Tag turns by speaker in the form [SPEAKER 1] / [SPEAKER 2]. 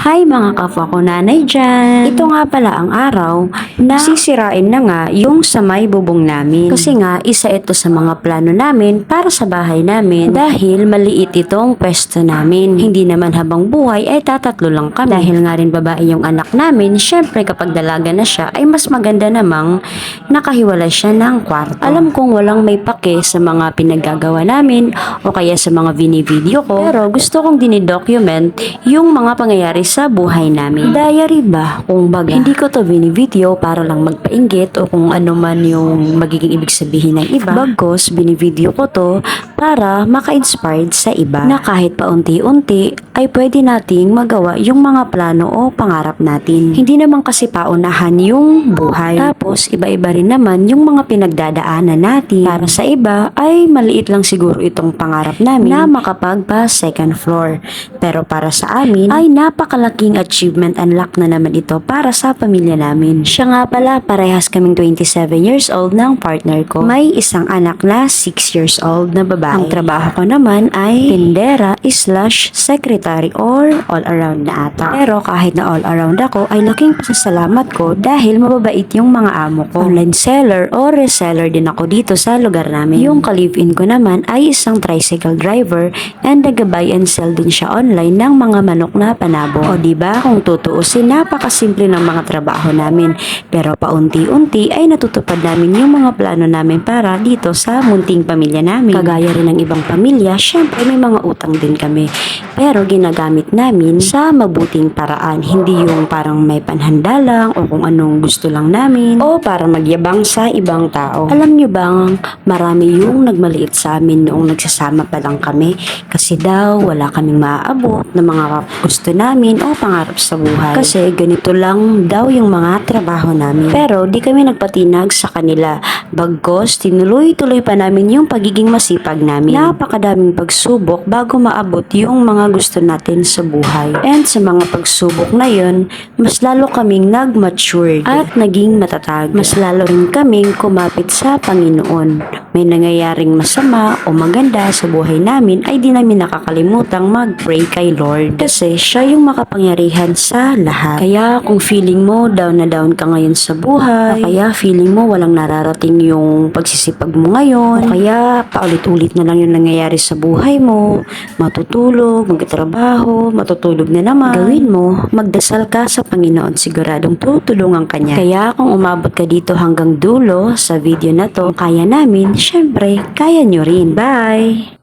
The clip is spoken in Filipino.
[SPEAKER 1] Hi mga kapwa ko nanay dyan! Ito nga pala ang araw na sisirain na nga yung sa may bubong namin. Kasi nga isa ito sa mga plano namin para sa bahay namin dahil maliit itong pwesto namin. Hindi naman habang buhay ay tatatlo lang kami. Dahil nga rin babae yung anak namin, syempre kapag dalaga na siya ay mas maganda namang nakahiwalay siya ng kwarto. Alam kong walang may pake sa mga pinaggagawa namin o kaya sa mga binivideo ko, pero gusto kong dinidocument yung mga pangyayari sa buhay namin. Diary ba? Kung baga, hindi ko to binivideo para lang magpainggit o kung ano man yung magiging ibig sabihin ng iba. Bagkos, binivideo ko to para maka-inspired sa iba na kahit paunti-unti ay pwede nating magawa yung mga plano o pangarap natin. Hindi naman kasi paunahan yung buhay. Tapos, iba-iba rin naman yung mga pinagdadaanan natin. Para sa iba ay maliit lang siguro itong pangarap namin na makapagpa second floor. Pero para sa amin ay napakalaking achievement unlock na naman ito para sa pamilya namin. Siya nga pala, parehas kaming 27 years old ng partner ko. May isang anak na 6 years old na babae. Ang trabaho ko naman ay tindera / secretary or all around na ata. Pero kahit na all around ako ay laking pasasalamat ko dahil mababait yung mga amo ko. Online seller o reseller din ako dito sa lugar namin. Yung ka-live-in ko naman ay isang tricycle driver and nag-buy and sell din siya online ng mga manok na panabo. O diba kung tutuusin, napakasimple ng mga trabaho namin. Pero paunti-unti ay natutupad namin yung mga plano namin para dito sa munting pamilya namin. Kagaya rin ng ibang pamilya, syempre may mga utang din kami. Pero ginagamit namin sa mabuting paraan. Hindi yung parang may panhanda lang o kung anong gusto lang namin o para magyabang sa ibang tao. Alam nyo bang marami yung nagmaliit sa amin noong nagsasama pa lang kami kasi daw wala kaming maaabot na mga gusto namin o pangarap sa buhay. Kasi ganito lang daw yung mga trabaho namin. Pero di kami nagpatinag sa kanila. Bagkos, tinuloy-tuloy pa namin yung pagiging masipag namin. Napakadaming pagsubok bago maabot yung mga gusto natin sa buhay. And sa mga pagsubok na yun, mas lalo kaming nag-matured at naging matatag. Mas lalo rin kaming kumapit sa Panginoon. May nangyayaring masama o maganda sa buhay namin ay di namin nakakalimutang mag-pray kay Lord. Kasi siya yung makapangyarihan sa lahat. Kaya kung feeling mo down na down ka ngayon sa buhay, o kaya feeling mo walang nararating yung pagsisipag mo ngayon, o kaya paulit-ulit na lang yung nangyayari sa buhay mo, matutulog, magtrabaho, matutulog na naman, gawin mo, magdasal ka sa Panginoon, siguradong tutulungan ka niya. Kaya kung umabot ka dito hanggang dulo sa video na to, kaya namin, syempre, kaya nyo rin. Bye!